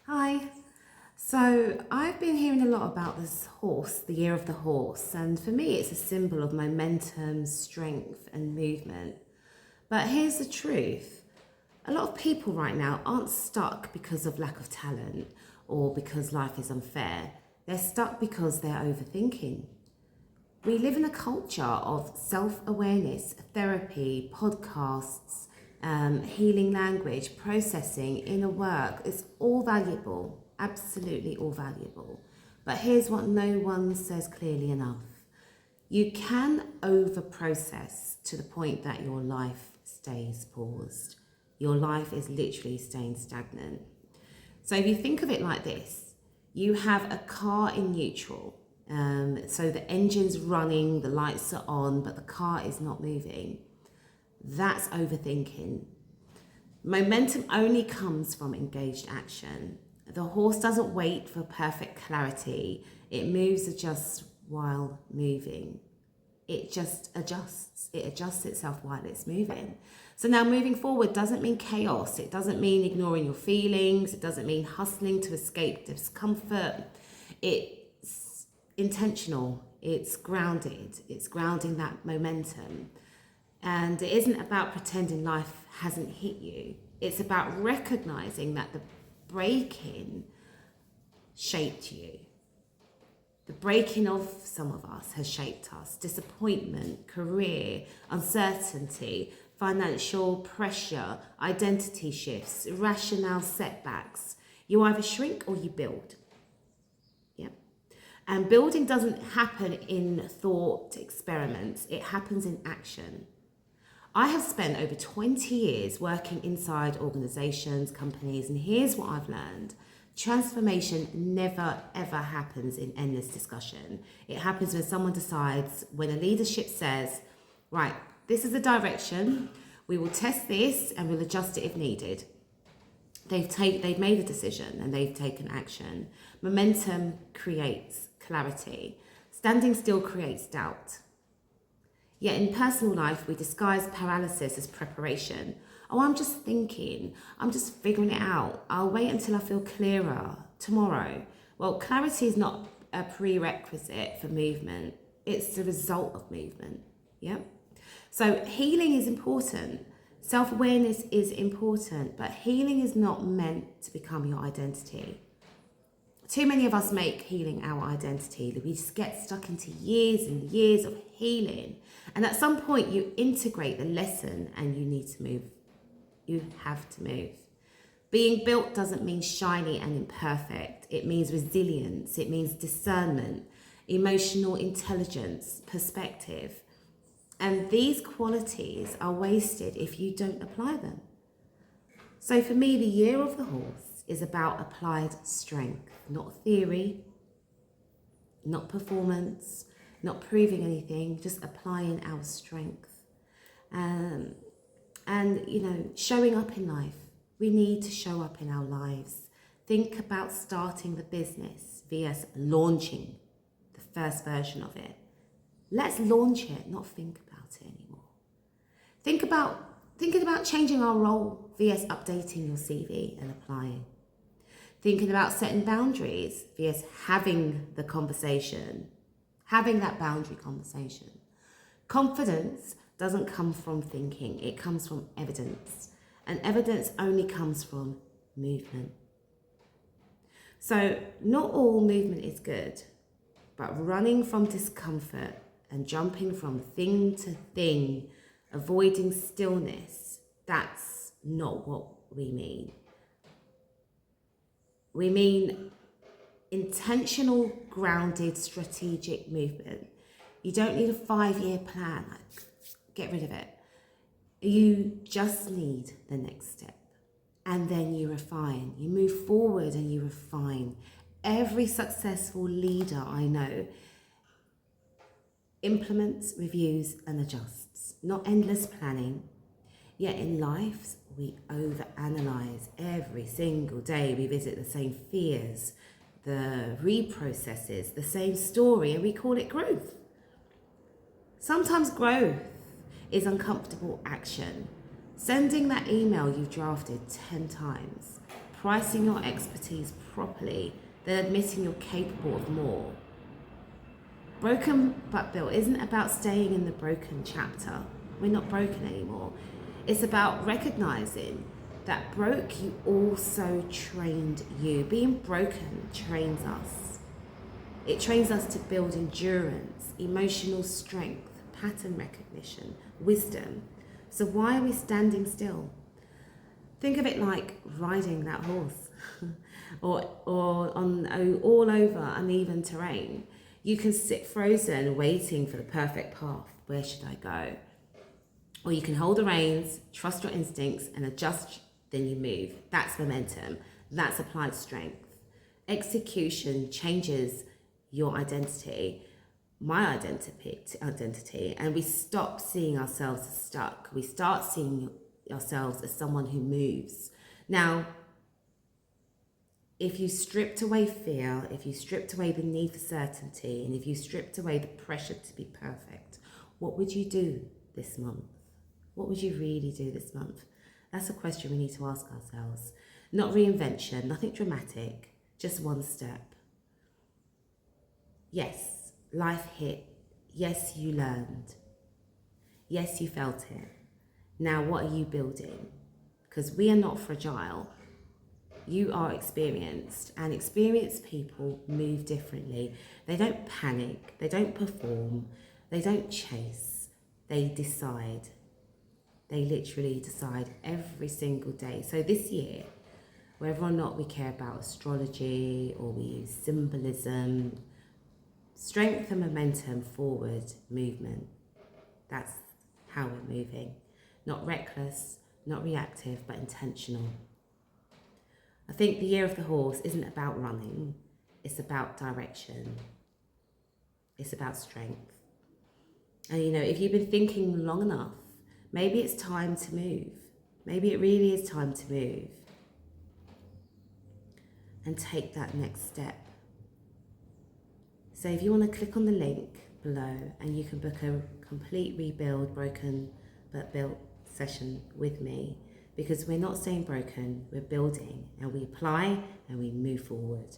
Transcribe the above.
Hi. So I've been hearing a lot about this horse, the year of the horse, and for me it's a symbol of momentum, strength, and movement. But here's the truth. A lot of people right now aren't stuck because of lack of talent or because life is unfair. They're stuck because they're overthinking. We live in a culture of self-awareness, therapy, podcasts, healing language, processing, inner work. It's all valuable, absolutely all valuable. But here's what no one says clearly enough. You can over-process to the point that your life stays paused. Your life is literally staying stagnant. So if you think of it like this, you have a car in neutral. So the engine's running, the lights are on, but the car is not moving. That's overthinking. Momentum only comes from engaged action. The horse doesn't wait for perfect clarity. It moves adjusts while moving. It just adjusts. It adjusts itself while it's moving. So now moving forward doesn't mean chaos. It doesn't mean ignoring your feelings. It doesn't mean hustling to escape discomfort. It's intentional. It's grounded. It's grounding that momentum. And it isn't about pretending life hasn't hit you. It's about recognizing that the break-in shaped you. The breaking of some of us has shaped us. Disappointment, career, uncertainty, financial pressure, identity shifts, irrational setbacks. You either shrink or you build. Yeah. And building doesn't happen in thought experiments. It happens in action. I have spent over 20 years working inside organizations, companies, and here's what I've learned. Transformation never ever happens in endless discussion. It happens when someone decides, when a leadership says, right, this is the direction, we will test this and we'll adjust it if needed. They've made a decision and they've taken action. Momentum creates clarity. Standing still creates doubt. Yet in personal life, we disguise paralysis as preparation. Oh, I'm just thinking. I'm just figuring it out. I'll wait until I feel clearer tomorrow. Well, clarity is not a prerequisite for movement. It's the result of movement. Yeah. So healing is important. Self-awareness is important, but healing is not meant to become your identity. Too many of us make healing our identity. We just get stuck into years and years of healing. And at some point you integrate the lesson and you need to move. You have to move. Being built doesn't mean shiny and imperfect. It means resilience. It means discernment, emotional intelligence, perspective. And these qualities are wasted if you don't apply them. So for me, the year of the horse is about applied strength, not theory, not performance, not proving anything, just applying our strength. And showing up in life. We need to show up in our lives. Think about starting the business vs launching the first version of it. Let's launch it, not think about it anymore. Thinking about changing our role vs updating your CV and applying. Thinking about setting boundaries vs having the conversation, having that boundary conversation. Confidence doesn't come from thinking, it comes from evidence. And evidence only comes from movement. So not all movement is good, but running from discomfort and jumping from thing to thing, avoiding stillness, that's not what we mean. We mean intentional, grounded, strategic movement. You don't need a 5-year plan. Get rid of it. You just need the next step. And then you refine. You move forward and you refine. Every successful leader I know implements, reviews, and adjusts. Not endless planning. Yet in life, we overanalyze every single day. We visit the same fears, the reprocesses, the same story, and we call it growth. Sometimes growth is uncomfortable action. Sending that email you've drafted 10 times. pricing your expertise properly, then admitting you're capable of more. Broken but built isn't about staying in the broken chapter. We're not broken anymore. It's about recognizing that broke you also trained you. Being broken trains us. It trains us to build endurance, emotional strength, pattern recognition, wisdom. So why are we standing still? Think of it like riding that horse or on all over uneven terrain. You can sit frozen waiting for the perfect path. Where should I go? Or you can hold the reins, trust your instincts and adjust, then you move. That's momentum. That's applied strength. Execution changes your identity, my identity, and we stop seeing ourselves as stuck. We start seeing ourselves as someone who moves. Now, if you stripped away fear, if you stripped away the need for certainty, and if you stripped away the pressure to be perfect, what would you do this month? What would you really do this month? That's a question we need to ask ourselves. Not reinvention, nothing dramatic, just one step. Yes, life hit. Yes, you learned. Yes, you felt it. Now, what are you building? Because we are not fragile. You are experienced, and experienced people move differently. They don't panic, they don't perform, they don't chase, they decide. They literally decide every single day. So this year, whether or not we care about astrology or we use symbolism, strength and momentum, forward movement. That's how we're moving. Not reckless, not reactive, but intentional. I think the year of the horse isn't about running, it's about direction. It's about strength. And if you've been thinking long enough, maybe it's time to move. Maybe it really is time to move and take that next step. So if you want to click on the link below and you can book a complete rebuild, broken but built session with me, because we're not staying broken, we're building and we apply and we move forward.